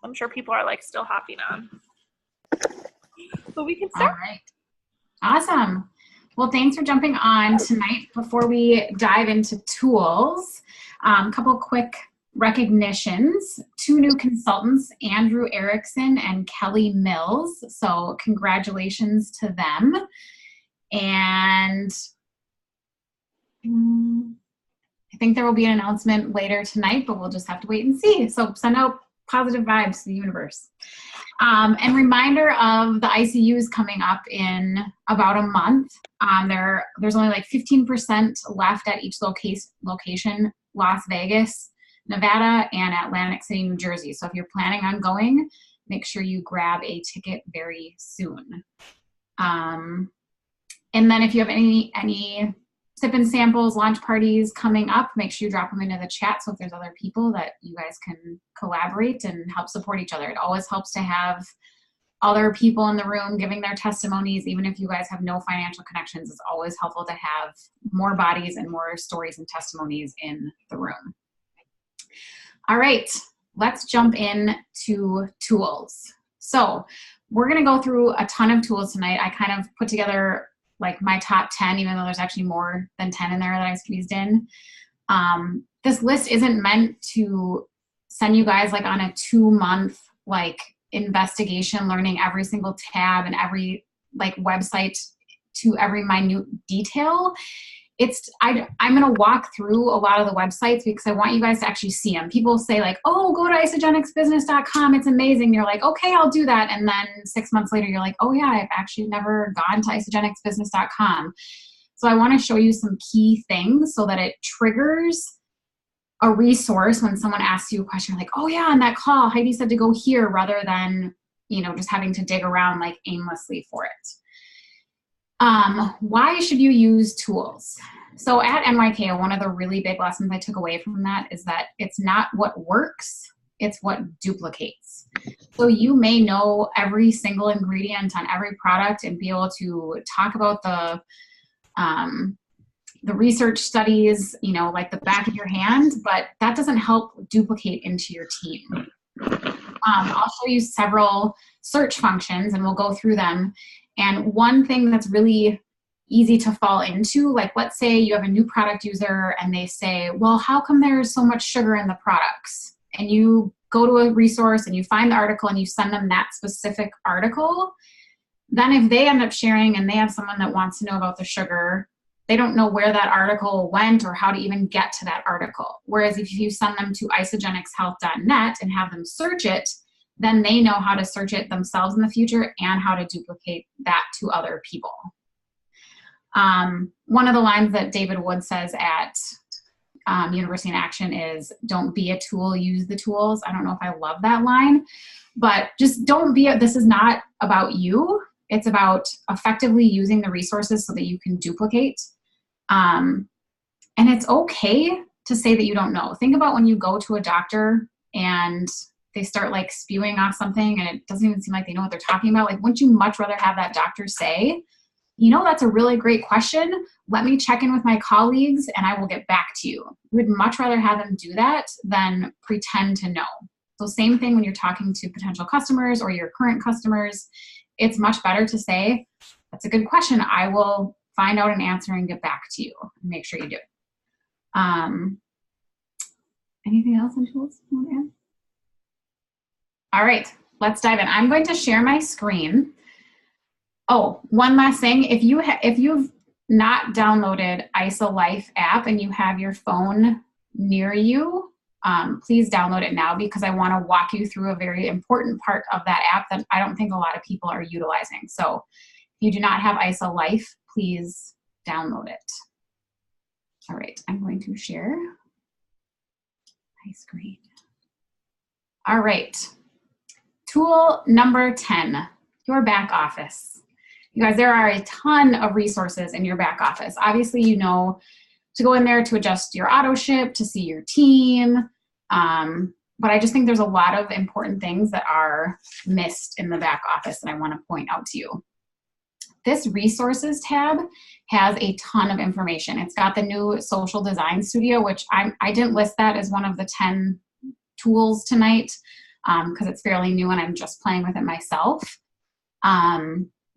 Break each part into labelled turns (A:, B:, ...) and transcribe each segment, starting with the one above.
A: I'm sure people are like still hopping on. So we can start.
B: All right. Awesome. Well, thanks for jumping on tonight. Before we dive into tools, a couple quick recognitions. 2 new consultants, Andrew Erickson and Kelly Mills. So congratulations to them. And I think there will be an announcement later tonight, but we'll just have to wait and see. So send out positive vibes to the universe. And reminder of the ICUs coming up in about a month. There's only like 15% left at each location, Las Vegas, Nevada, and Atlantic City, New Jersey. So if you're planning on going, make sure you grab a ticket very soon. And then if you have any sip-in samples, launch parties coming up, make sure you drop them into the chat. So if there's other people that you guys can collaborate and help support each other. It always helps to have other people in the room giving their testimonies. Even if you guys have no financial connections, it's always helpful to have more bodies and more stories and testimonies in the room. All right, let's jump into tools. So we're gonna go through a ton of tools tonight. I kind of put together like my top 10, even though there's actually more than 10 in there that I squeezed in. This list isn't meant to send you guys like on a 2-month like investigation, learning every single tab and every like website to every minute detail. I'm going to walk through a lot of the websites because I want you guys to actually see them. People say like, oh, go to isogenicsbusiness.com. It's amazing. You're like, okay, I'll do that. And then 6 months later, you're like, oh yeah, I've actually never gone to isogenicsbusiness.com. So I want to show you some key things so that it triggers a resource when someone asks you a question like, oh yeah, on that call, Heidi said to go here, rather than, just having to dig around like aimlessly for it. Why should you use tools? So at NYK, one of the really big lessons I took away from that is that it's not what works, it's what duplicates. So you may know every single ingredient on every product and be able to talk about the research studies, like the back of your hand, but that doesn't help duplicate into your team. I'll show you several search functions and we'll go through them. And one thing that's really easy to fall into, like let's say you have a new product user and they say, well, how come there's so much sugar in the products? And you go to a resource and you find the article and you send them that specific article. Then if they end up sharing and they have someone that wants to know about the sugar, they don't know where that article went or how to even get to that article. Whereas if you send them to isogenicshealth.net and have them search it, then they know how to search it themselves in the future and how to duplicate that to other people. One of the lines that David Wood says at University in Action is, don't be a tool, use the tools. I don't know if I love that line, but just this is not about you. It's about effectively using the resources so that you can duplicate. And it's okay to say that you don't know. Think about when you go to a doctor and they start like spewing off something and it doesn't even seem like they know what they're talking about. Like, wouldn't you much rather have that doctor say, that's a really great question. Let me check in with my colleagues and I will get back to you. We'd much rather have them do that than pretend to know. So same thing when you're talking to potential customers or your current customers, it's much better to say, that's a good question. I will find out an answer and get back to you. Make sure you do. Anything else on tools you want to add? All right, let's dive in. I'm going to share my screen. Oh, one last thing. If you've not downloaded IsoLife app and you have your phone near you, please download it now because I want to walk you through a very important part of that app that I don't think a lot of people are utilizing. So if you do not have IsoLife, please download it. All right, I'm going to share my screen. All right. Tool number 10, your back office. You guys, there are a ton of resources in your back office. Obviously, to go in there to adjust your auto ship, to see your team. But I just think there's a lot of important things that are missed in the back office that I want to point out to you. This resources tab has a ton of information. It's got the new social design studio, which I didn't list that as one of the 10 tools tonight. because it's fairly new and I'm just playing with it myself.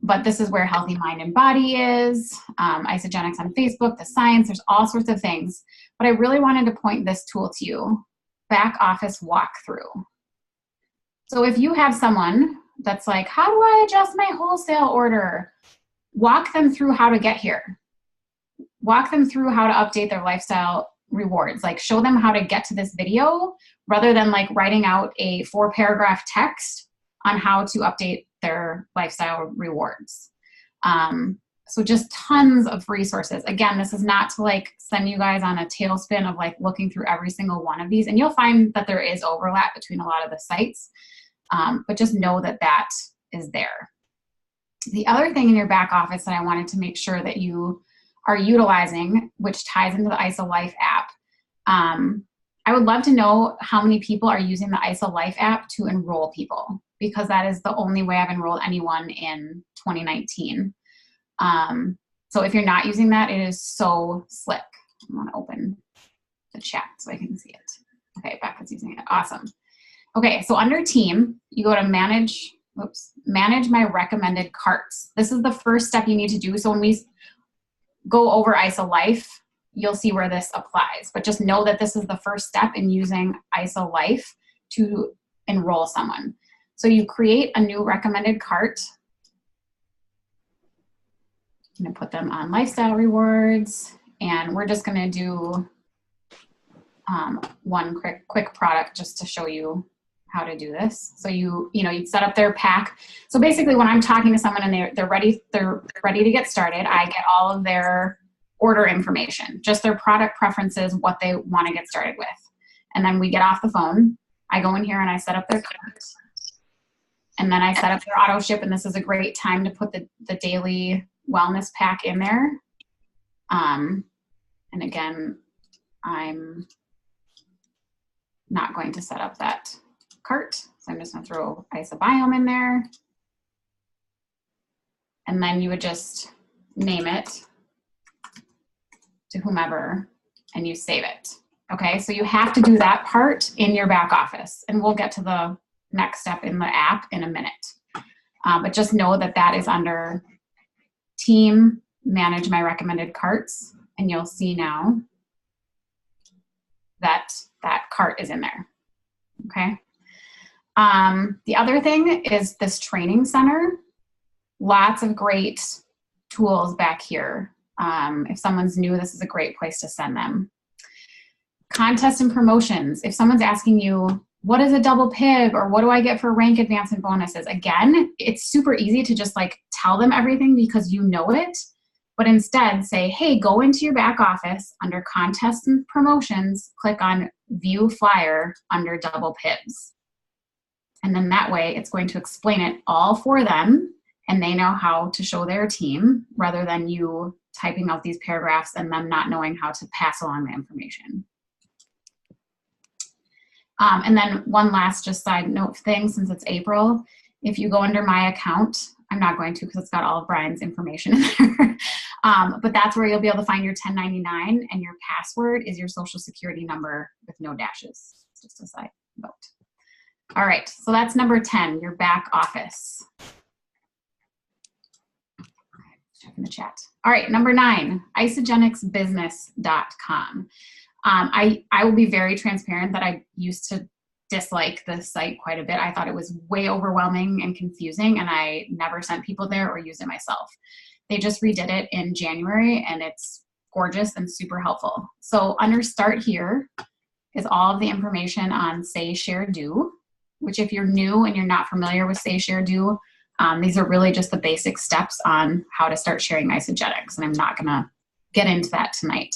B: But this is where Healthy Mind and Body is, Isogenics on Facebook, the science, there's all sorts of things. But I really wanted to point this tool to you, back office walkthrough. So if you have someone that's like, how do I adjust my wholesale order? Walk them through how to get here. Walk them through how to update their lifestyle rewards. Like show them how to get to this video rather than like writing out a 4-paragraph text on how to update their lifestyle rewards. So just tons of resources. Again, this is not to like send you guys on a tailspin of like looking through every single one of these. And you'll find that there is overlap between a lot of the sites, but just know that that is there. The other thing in your back office that I wanted to make sure that you are utilizing, which ties into the IsoLife app, I would love to know how many people are using the IsoLife app to enroll people, because that is the only way I've enrolled anyone in 2019. So if you're not using that, it is so slick. I want to open the chat so I can see it. Okay, Becca's using it. Awesome. Okay, so under team, you go to manage my recommended carts. This is the first step you need to do. So when we go over IsoLife, you'll see where this applies. But just know that this is the first step in using IsoLife to enroll someone. So you create a new recommended cart. I'm going to put them on lifestyle rewards, and we're just going to do one quick product just to show you how to do this. So you set up their pack. So basically when I'm talking to someone and they're ready to get started, I get all of their order information, just their product preferences, what they want to get started with. And then we get off the phone. I go in here and I set up their cart. And then I set up their auto ship, and this is a great time to put the daily wellness pack in there. And again, I'm not going to set up that cart. So I'm just going to throw Isobiome in there. And then you would just name it to whomever and you save it. Okay, so you have to do that part in your back office, and we'll get to the next step in the app in a minute. But just know that that is under team, manage my recommended carts, and you'll see now that that cart is in there. Okay. The other thing is this training center. Lots of great tools back here. If someone's new, this is a great place to send them. Contests and promotions. If someone's asking you, what is a double pib, or what do I get for rank advancement bonuses? Again, it's super easy to just like tell them everything because you know it, but instead say, hey, go into your back office under contests and promotions, click on view flyer under double pibs. And then that way it's going to explain it all for them, and they know how to show their team rather than you typing out these paragraphs and them not knowing how to pass along the information. And then one last just side note thing, since it's April, if you go under my account, I'm not going to because it's got all of Brian's information in there, but that's where you'll be able to find your 1099, and your password is your social security number with no dashes, just a side note. All right, so that's number 10, your back office. Check in the chat. All right, number 9, isogenicsbusiness.com. I will be very transparent that I used to dislike this site quite a bit. I thought it was way overwhelming and confusing, and I never sent people there or used it myself. They just redid it in January, and it's gorgeous and super helpful. So under Start Here is all of the information on Say, Share, Do, which if you're new and you're not familiar with Say, Share, Do, these are really just the basic steps on how to start sharing isogenics, and I'm not going to get into that tonight.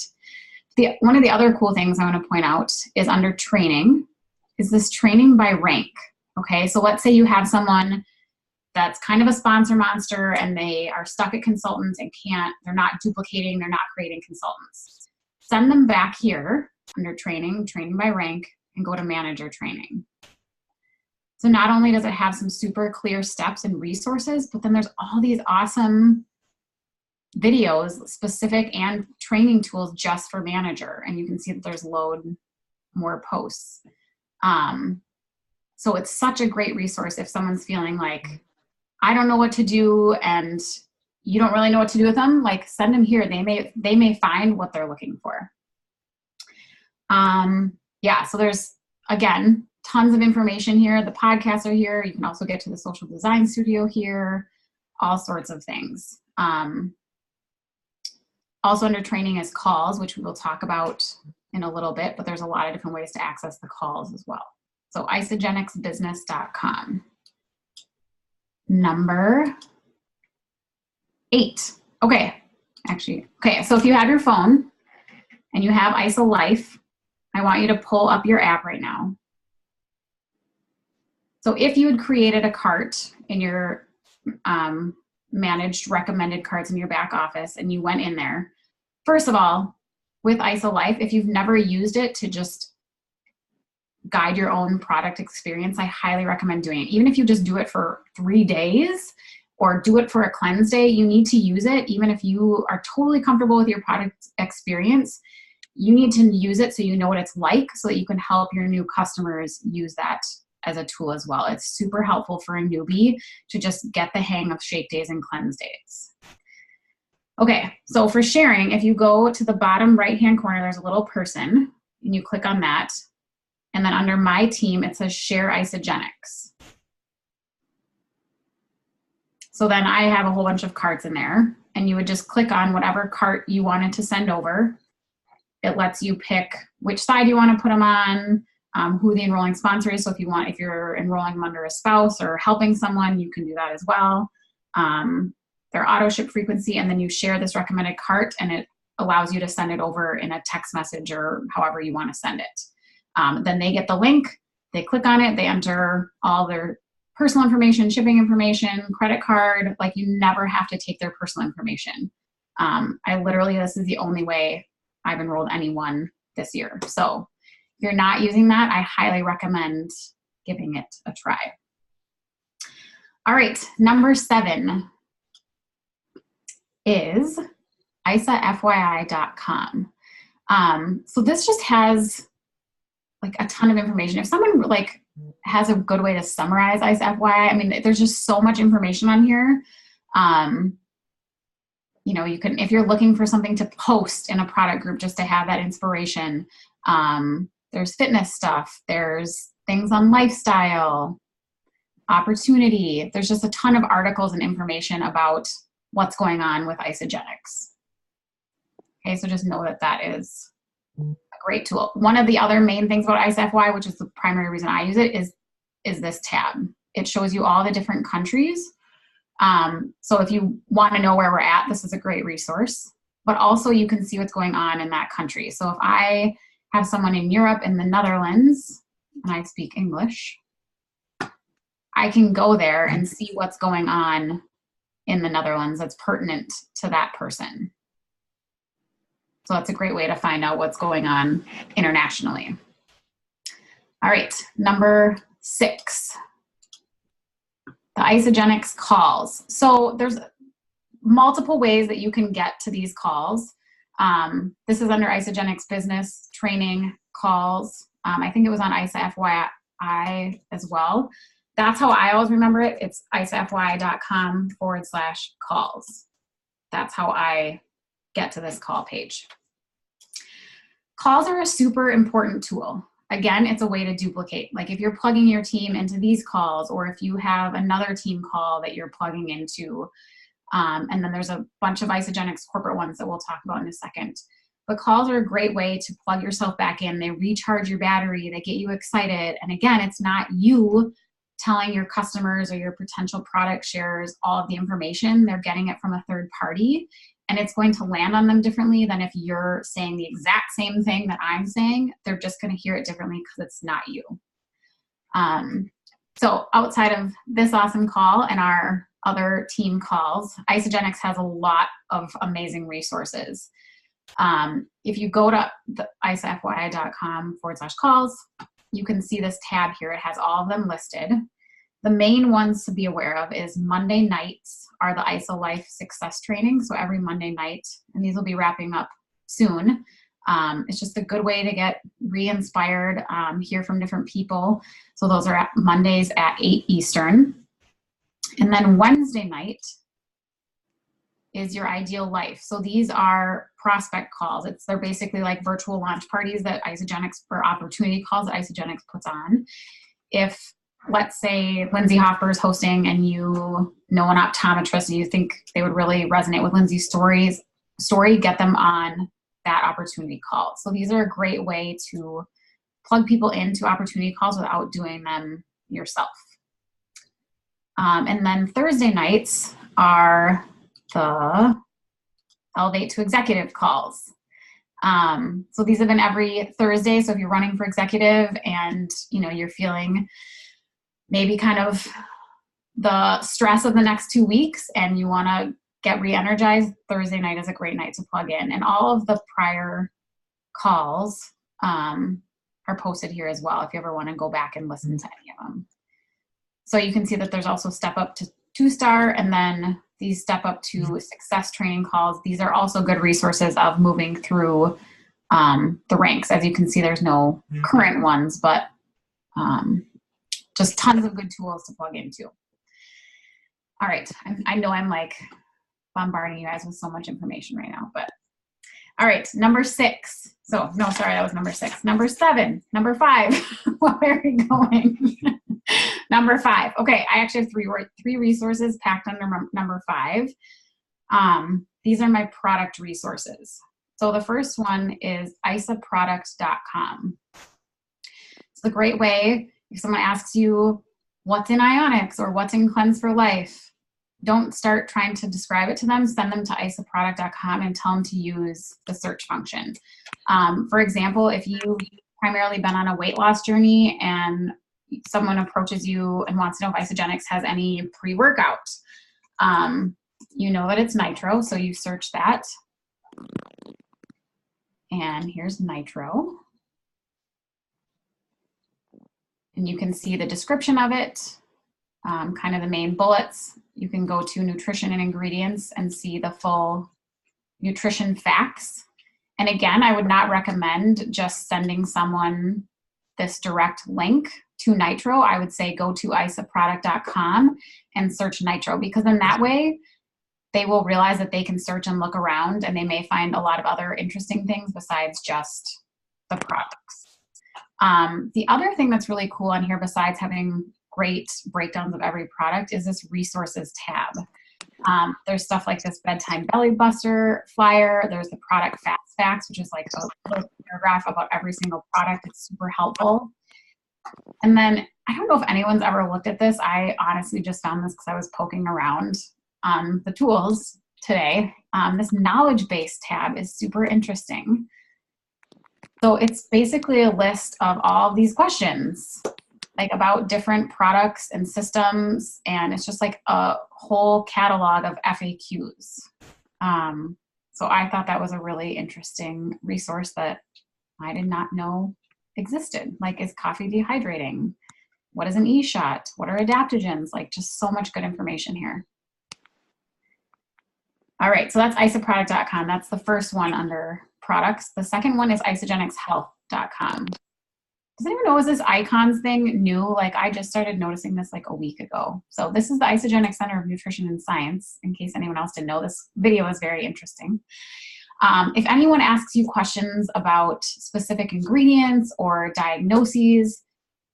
B: One of the other cool things I want to point out is under training, is this training by rank. Okay, so let's say you have someone that's kind of a sponsor monster and they are stuck at consultants and they're not duplicating, they're not creating consultants. Send them back here under training by rank, and go to manager training. So not only does it have some super clear steps and resources, but then there's all these awesome videos, specific and training tools just for manager. And you can see that there's load more posts. So it's such a great resource if someone's feeling like, I don't know what to do, and you don't really know what to do with them, like send them here. They may find what they're looking for. Yeah, so there's, again, tons of information here. The podcasts are here. You can also get to the social design studio here, all sorts of things. Also under training is calls, which we will talk about in a little bit, but there's a lot of different ways to access the calls as well. So isogenicsbusiness.com. Number 8. Okay, so if you have your phone and you have ISO Life, I want you to pull up your app right now. So if you had created a cart in your managed recommended carts in your back office and you went in there, first of all, with ISO Life, if you've never used it to just guide your own product experience, I highly recommend doing it. Even if you just do it for 3 days or do it for a cleanse day, you need to use it. Even if you are totally comfortable with your product experience, you need to use it so you know what it's like, so that you can help your new customers use that as a tool as well. It's super helpful for a newbie to just get the hang of shake days and cleanse days. Okay, so for sharing, if you go to the bottom right-hand corner, there's a little person, and you click on that, and then under My Team, it says Share Isogenics. So then I have a whole bunch of carts in there, and you would just click on whatever cart you wanted to send over. It lets you pick which side you want to put them on, who the enrolling sponsor is. So if you're enrolling them under a spouse or helping someone, you can do that as well. Their auto ship frequency, and then you share this recommended cart, and it allows you to send it over in a text message or however you want to send it. Then they get the link, they click on it, they enter all their personal information, shipping information, credit card. Like, you never have to take their personal information. This is the only way I've enrolled anyone this year. So if you're not using that, I highly recommend giving it a try. All right, number 7 is isafyi.com. So this just has like a ton of information. If someone like has a good way to summarize ISAFYI, I mean, there's just so much information on here. You know, you can, if you're looking for something to post in a product group just to have that inspiration, there's fitness stuff, there's things on lifestyle, opportunity. There's just a ton of articles and information about what's going on with Isogenics. Okay, so just know that that is a great tool. One of the other main things about ISAFY, which is the primary reason I use it, is this tab. It shows you all the different countries. So if you want to know where we're at, this is a great resource. But also you can see what's going on in that country. So if I have someone in Europe, in the Netherlands, and I speak English, I can go there and see what's going on in the Netherlands that's pertinent to that person. So that's a great way to find out what's going on internationally. All right, number 6, the Isogenics calls. So there's multiple ways that you can get to these calls. This is under Isogenics business training calls. I think it was on ISAFYI as well. That's how I always remember it. It's isafyi.com/calls. That's how I get to this call page. Calls are a super important tool. Again, it's a way to duplicate. Like if you're plugging your team into these calls, or if you have another team call that you're plugging into, and then there's a bunch of Isogenics corporate ones that we'll talk about in a second. But calls are a great way to plug yourself back in. They recharge your battery, they get you excited. And again, it's not you telling your customers or your potential product sharers all of the information. They're getting it from a third party, and it's going to land on them differently than if you're saying the exact same thing that I'm saying. They're just going to hear it differently because it's not you. So outside of this awesome call and our other team calls, Isogenics has a lot of amazing resources. If you go to the isafyi.com/calls, you can see this tab here. It has all of them listed. The main ones to be aware of is Monday nights are the ISO Life success training. So every Monday night, and these will be wrapping up soon, It's just a good way to get re-inspired, hear from different people. So those are at Mondays at 8 Eastern. And then Wednesday night is your ideal life. So these are prospect calls. They're basically like virtual launch parties that Isagenix, or opportunity calls that Isagenix puts on. If, let's say, Lindsay Hoffer is hosting and you know an optometrist and you think they would really resonate with Lindsay's story, get them on that opportunity call. So these are a great way to plug people into opportunity calls without doing them yourself. And then Thursday nights are the Elevate to Executive calls. So these have been every Thursday. So if you're running for executive and you're feeling maybe kind of the stress of the next 2 weeks and you want to get re-energized, Thursday night is a great night to plug in. And all of the prior calls are posted here as well if you ever want to go back and listen to any of them. So you can see that there's also Step Up to 2-star, and then these Step Up to Success training calls. These are also good resources of moving through the ranks. As you can see, there's no current ones, but just tons of good tools to plug into. All right, I know I'm like bombarding you guys with so much information right now, but all right, number 6. So no, sorry, that was number 6. Number 7, number 5. Where are we going? Number 5. Okay, I actually have three resources packed under number 5. These are my product resources. So the first one is isaproduct.com. It's a great way if someone asks you what's in Ionics or what's in Cleanse for Life, don't start trying to describe it to them. Send them to isaproduct.com and tell them to use the search function. For example, if you've primarily been on a weight loss journey and someone approaches you and wants to know if Isagenix has any pre-workout, you know that it's Nitro, so you search that. And here's Nitro. And you can see the description of it, kind of the main bullets. You can go to nutrition and ingredients and see the full nutrition facts. And again, I would not recommend just sending someone this direct link to Nitro. I would say go to isaproduct.com and search Nitro, because in that way they will realize that they can search and look around and they may find a lot of other interesting things besides just the products. The other thing that's really cool on here, besides having great breakdowns of every product, is this resources tab. There's stuff like this bedtime belly buster flyer. There's the product facts, which is like a little paragraph about every single product. It's super helpful. And then I don't know if anyone's ever looked at this. I honestly just found this because I was poking around on the tools today. This knowledge base tab is super interesting. So it's basically a list of all of these questions, like about different products and systems, and it's just like a whole catalog of FAQs. So I thought that was a really interesting resource that I did not know existed. Like, is coffee dehydrating? What is an e-shot? What are adaptogens? Like, just so much good information here. All right, so that's isaproduct.com. That's the first one under products. The second one is isagenixhealth.com. Does anyone know, is this icons thing new? Like, I just started noticing this like a week ago. So this is the Isagenix Center of Nutrition and Science. In case anyone else didn't know, this video is very interesting. If anyone asks you questions about specific ingredients or diagnoses,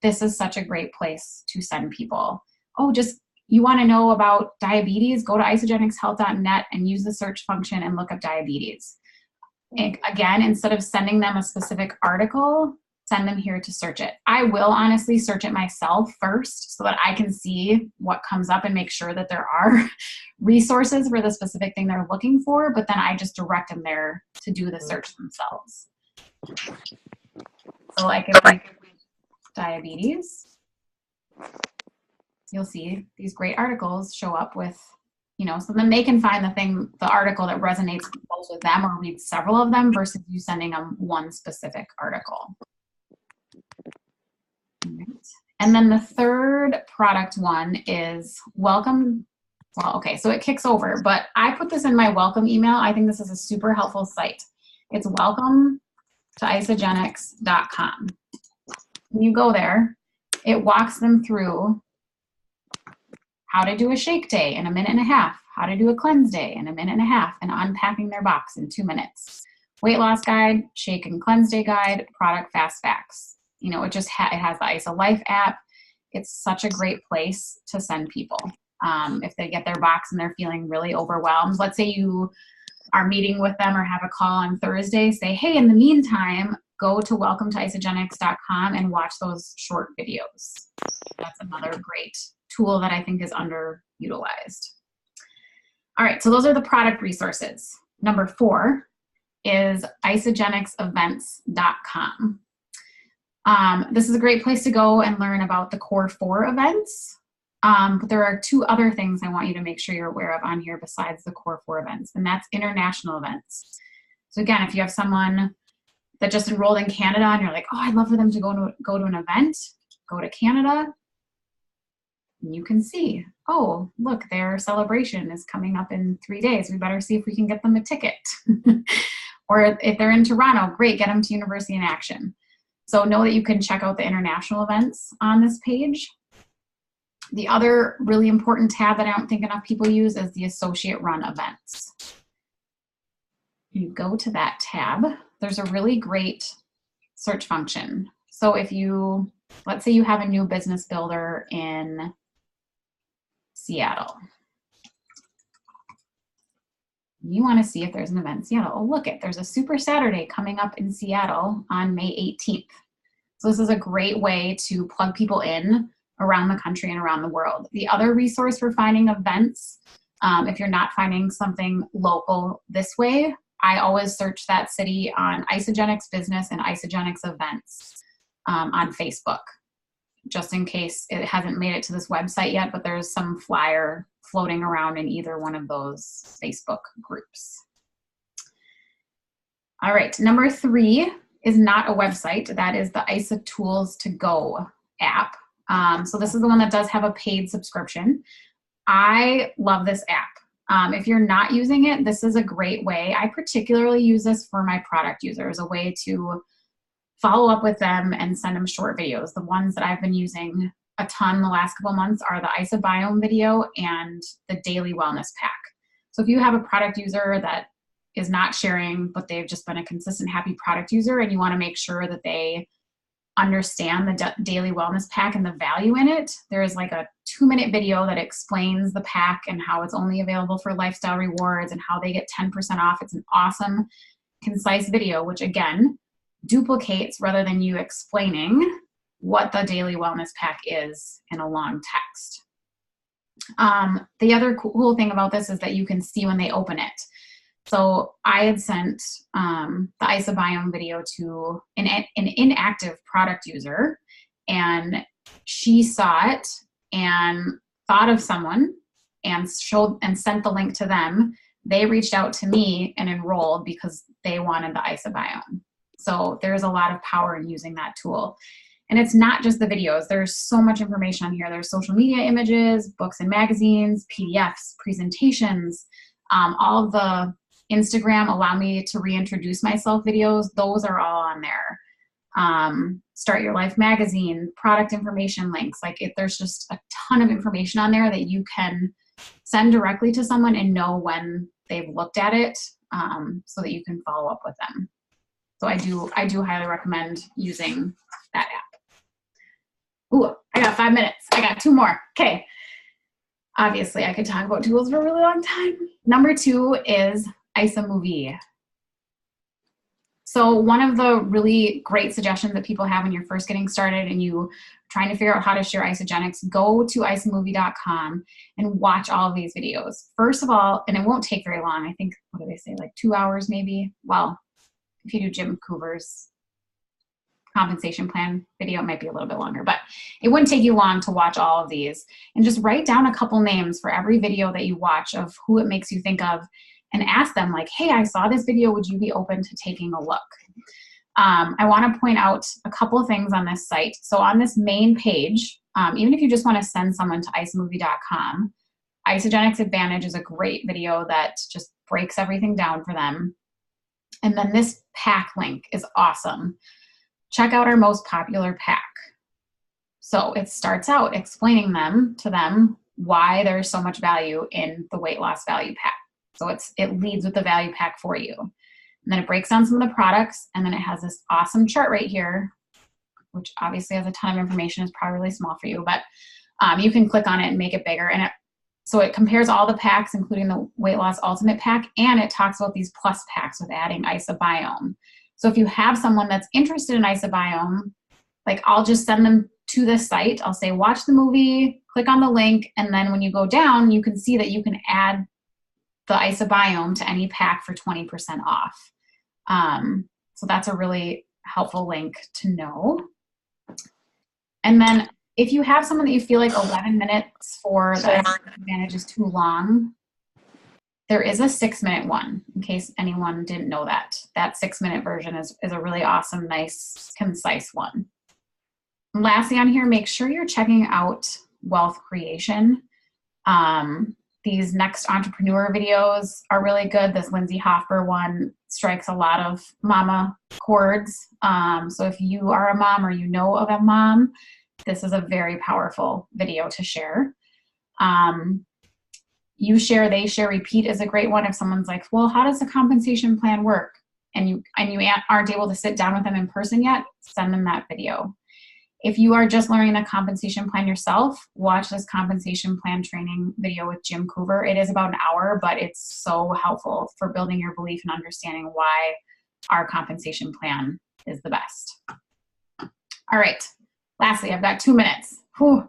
B: this is such a great place to send people. Oh, just you want to know about diabetes? Go to isagenixhealth.net and use the search function and look up diabetes. And again, instead of sending them a specific article, send them here to search it. I will honestly search it myself first so that I can see what comes up and make sure that there are resources for the specific thing they're looking for, but then I just direct them there to do the search themselves. So like if I diabetes, you'll see these great articles show up with, you know, so then they can find the article that resonates most with them, or read several of them versus you sending them one specific article. And then the third product one is welcome. Well, okay, so it kicks over, but I put this in my welcome email. I think this is a super helpful site. It's welcome to Isagenix.com. When you go there, it walks them through how to do a shake day in 1.5 minutes, how to do a cleanse day in 1.5 minutes, and unpacking their box in 2 minutes. Weight loss guide, shake and cleanse day guide, product fast facts. You know, it just it has the Isa Life app. It's such a great place to send people. If they get their box and they're feeling really overwhelmed, let's say you are meeting with them or have a call on Thursday, say, hey, in the meantime, go to welcome to Isagenix.com and watch those short videos. That's another great tool that I think is underutilized. All right, so those are the product resources. Number 4 is isagenixevents.com. This is a great place to go and learn about the core 4 events. But there are 2 other things I want you to make sure you're aware of on here besides the core 4 events, and that's international events. So again, if you have someone that just enrolled in Canada and you're like, oh, I'd love for them to go to an event, go to Canada, and you can see, oh, look, their celebration is coming up in 3 days. We better see if we can get them a ticket. Or if they're in Toronto, great, get them to University in Action. So know that you can check out the international events on this page. The other really important tab that I don't think enough people use is the associate run events. You go to that tab, there's a really great search function. So if you, let's say you have a new business builder in Seattle. You want to see if there's an event in Seattle. Oh, look it, there's a Super Saturday coming up in Seattle on May 18th. So this is a great way to plug people in around the country and around the world. The other resource for finding events, if you're not finding something local this way, I always search that city on Isagenix Business and Isagenix Events on Facebook, just in case it hasn't made it to this website yet, but there's some flyer floating around in either one of those Facebook groups. All right, number 3 is not a website. That is the Isa Tools to Go app. So this is the one that does have a paid subscription. I love this app. If you're not using it, this is a great way. I particularly use this for my product users, a way to follow up with them and send them short videos. The ones that I've been using a ton the last couple months are the Isa Biome video and the Daily Wellness Pack. So if you have a product user that is not sharing, but they've just been a consistent, happy product user, and you want to make sure that they understand the Daily Wellness Pack and the value in it, there is like a 2-minute video that explains the pack and how it's only available for lifestyle rewards and how they get 10% off. It's an awesome, concise video, which again, duplicates rather than you explaining what the Daily Wellness Pack is in a long text. The other cool thing about this is that you can see when they open it. So I had sent the Isa Biome video to an inactive product user, and she saw it and thought of someone and sent the link to them. They reached out to me and enrolled because they wanted the Isa Biome. So there's a lot of power in using that tool. And it's not just the videos. There's so much information on here. There's social media images, books and magazines, PDFs, presentations, all of the Instagram allow me to reintroduce myself videos. Those are all on there. Start Your Life magazine, product information links. There's just a ton of information on there that you can send directly to someone and know when they've looked at it, so that you can follow up with them. So I do highly recommend using that app. Ooh, I got 5 minutes. I got 2 more. Okay. Obviously, I could talk about tools for a really long time. Number 2 is Isa Movie. So one of the really great suggestions that people have when you're first getting started and you trying to figure out how to share Isagenix, go to isamovie.com and watch all of these videos. First of all, and it won't take very long. I think, what do they say, like 2 hours maybe? Well, if you do Jim Coover's compensation plan video, it might be a little bit longer, but it wouldn't take you long to watch all of these. And just write down a couple names for every video that you watch of who it makes you think of, and ask them like, hey, I saw this video, would you be open to taking a look? I want to point out a couple of things on this site. So on this main page, even if you just want to send someone to isamovie.com, Isagenix Advantage is a great video that just breaks everything down for them. And then this pack link is awesome. Check out our most popular pack. So it starts out explaining to them why there's so much value in the weight loss value pack. So it leads with the value pack for you. And then it breaks down some of the products, and then it has this awesome chart right here, which obviously has a ton of information. It's probably really small for you, but you can click on it and make it bigger. And so it compares all the packs, including the Weight Loss Ultimate Pack, and it talks about these plus packs with adding IsoBiome. So if you have someone that's interested in IsoBiome, like I'll just send them to this site. I'll say, watch the movie, click on the link, and then when you go down, you can see that you can add the IsoBiome to any pack for 20% off. So that's a really helpful link to know. And then if you have someone that you feel like 11 minutes for the advantage is too long, there is a 6-minute one, in case anyone didn't know that. That 6-minute version is a really awesome, nice, concise one. And lastly on here, make sure you're checking out Wealth Creation. These Next Entrepreneur videos are really good. This Lindsay Hoffer one strikes a lot of mama chords. So if you are a mom or you know of a mom, this is a very powerful video to share. You share, they share, repeat is a great one. If someone's like, well, how does the compensation plan work? And you aren't able to sit down with them in person yet, send them that video. If you are just learning the compensation plan yourself, watch this compensation plan training video with Jim Coover. It is about an hour, but it's so helpful for building your belief and understanding why our compensation plan is the best. All right. Lastly, I've got 2 minutes. Whew.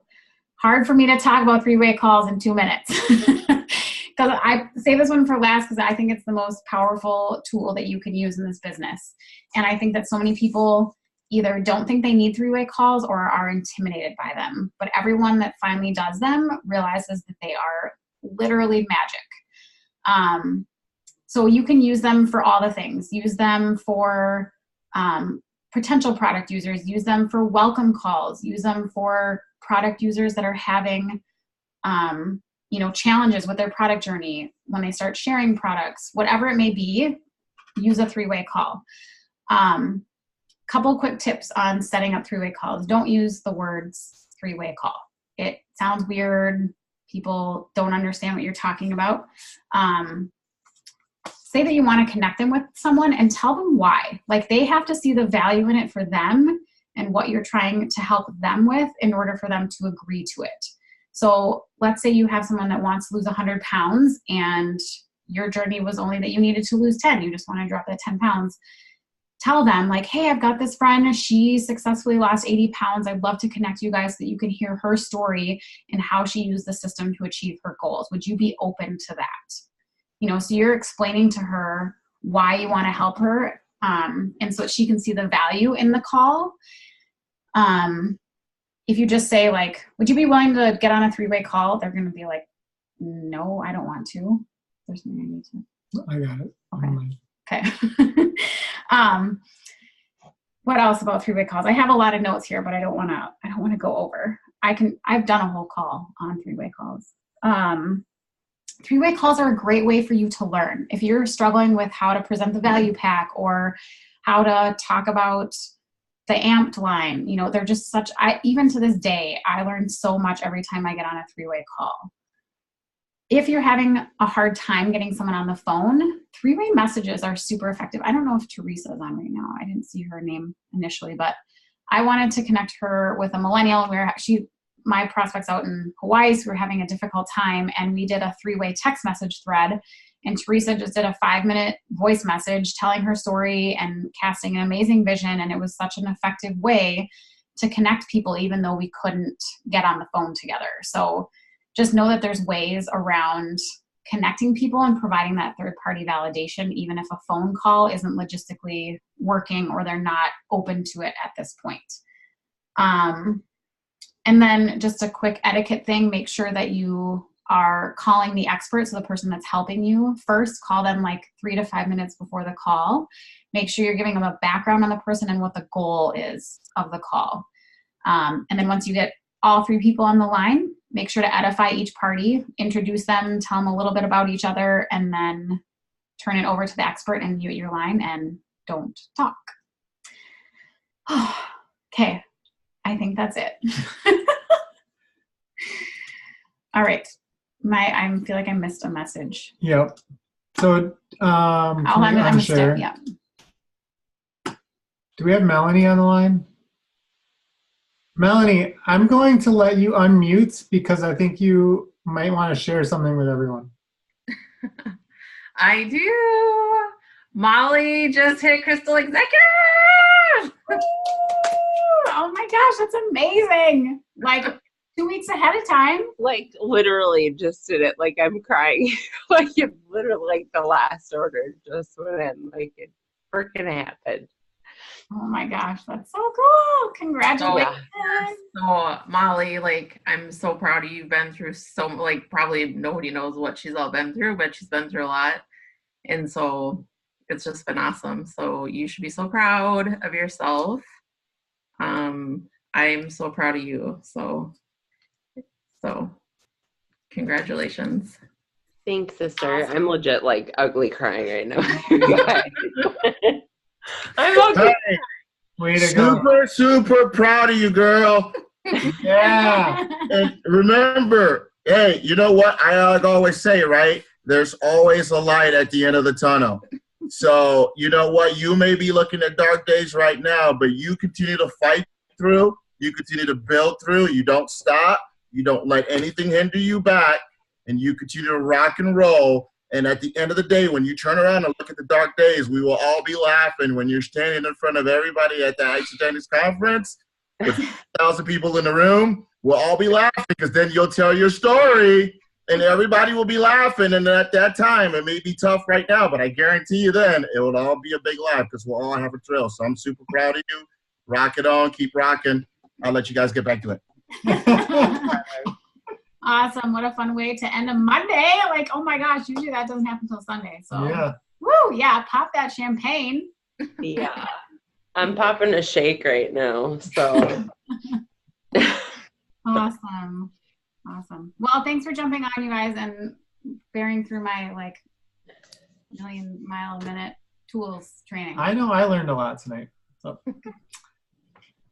B: Hard for me to talk about 3-way calls in 2 minutes. Because I say this one for last because I think it's the most powerful tool that you can use in this business. And I think that so many people either don't think they need 3-way calls or are intimidated by them. But everyone that finally does them realizes that they are literally magic. So you can use them for all the things. Use them for potential product users. Use them for welcome calls. Use them for product users that are having challenges with their product journey when they start sharing products. Whatever it may be, use a 3-way call. Couple quick tips on setting up 3-way calls. Don't use the words 3-way call. It sounds weird. People don't understand what you're talking about. Say that you want to connect them with someone and tell them why. Like they have to see the value in it for them and what you're trying to help them with in order for them to agree to it. So let's say you have someone that wants to lose 100 pounds and your journey was only that you needed to lose 10. You just want to drop that 10 pounds. Tell them like, hey, I've got this friend. She successfully lost 80 pounds. I'd love to connect you guys so that you can hear her story and how she used the system to achieve her goals. Would you be open to that? So you're explaining to her why you want to help her. And so that she can see the value in the call. If you just say like, would you be willing to get on a 3-way call? They're going to be like, no, I don't want to. There's something I need to.
C: I got it.
B: Okay. What else about 3-way calls? I have a lot of notes here, but I don't want to go over. I've done a whole call on 3-way calls. 3-way calls are a great way for you to learn. If you're struggling with how to present the value pack or how to talk about the amped line, they're just even to this day, I learn so much every time I get on a 3-way call. If you're having a hard time getting someone on the phone, 3-way messages are super effective. I don't know if Teresa is on right now. I didn't see her name initially, but I wanted to connect her with a millennial. My prospect's out in Hawaii, so we're having a difficult time, and we did a 3-way text message thread, and Teresa just did a 5-minute voice message telling her story and casting an amazing vision, and it was such an effective way to connect people even though we couldn't get on the phone together. So just know that there's ways around connecting people and providing that third-party validation, even if a phone call isn't logistically working or they're not open to it at this point. And then just a quick etiquette thing, make sure that you are calling the expert, so the person that's helping you first. Call them like 3 to 5 minutes before the call. Make sure you're giving them a background on the person and what the goal is of the call. And then once you get all 3 people on the line, make sure to edify each party, introduce them, tell them a little bit about each other, and then turn it over to the expert and mute your line and don't talk. Okay, I think that's it. All right, I feel like I missed a message.
C: Yep. So
B: I'm a step. Yeah.
C: Do we have Melanie on the line? Melanie, I'm going to let you unmute because I think you might want to share something with everyone.
D: I do. Molly just hit Crystal Executive.
B: Oh my gosh, that's amazing. Like 2 weeks ahead of time.
E: Like literally just did it. Like I'm crying. Like it literally like the last order just went in. Like it freaking happened.
B: Oh my gosh, that's so cool. Congratulations.
D: So Molly, like I'm so proud of you. You've been through so like probably nobody knows what she's all been through, but she's been through a lot. And so it's just been awesome. So you should be so proud of yourself. I'm so proud of you. So congratulations.
E: Thanks, sister. I'm legit like ugly crying right now. I'm okay.
F: Hey,
C: Way to go.
F: super proud of you, girl.
C: Yeah.
F: And remember, hey, you know what? I always say, right? There's always a light at the end of the tunnel. So, you know what? You may be looking at dark days right now, but you continue to fight through. You continue to build through. You don't stop. You don't let anything hinder you back. And you continue to rock and roll. And at the end of the day, when you turn around and look at the dark days, we will all be laughing when you're standing in front of everybody at the Isotonics conference with 1,000 people in the room. We'll all be laughing because then you'll tell your story and everybody will be laughing. And at that time, it may be tough right now, but I guarantee you then it will all be a big laugh because we'll all have a thrill. So I'm super proud of you. Rock it on. Keep rocking. I'll let you guys get back to it.
B: Awesome. What a fun way to end a Monday. Like, oh my gosh, usually that doesn't happen until Sunday. So,
C: Yeah.
B: woo, yeah, pop that champagne.
E: Yeah. I'm popping a shake right now. So
B: Awesome. Well, thanks for jumping on, you guys, and bearing through my like million-mile-a-minute tools training.
C: I know I learned a lot tonight. So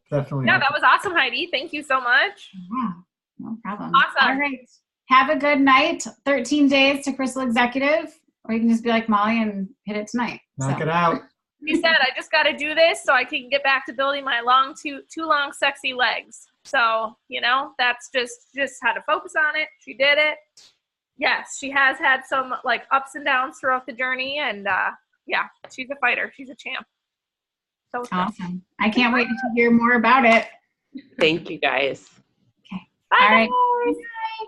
C: definitely.
A: Yeah, that was awesome, Heidi. Thank you so much.
B: Yeah, no problem.
A: Awesome.
B: All right. Have a good night. 13 days to Crystal Executive, or you can just be like Molly and hit it tonight.
C: Knock it out.
A: She said, I just got to do this so I can get back to building my two long, sexy legs. So, you know, that's just how to focus on it. She did it. Yes, she has had some like ups and downs throughout the journey. And yeah, she's a fighter. She's a champ. So
B: awesome. I can't wait to hear more about it.
E: thank you guys.
B: Okay.
A: Bye,
B: All right.
A: guys.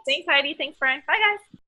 A: Thanks, Heidi. Thanks, Brian. Bye, guys.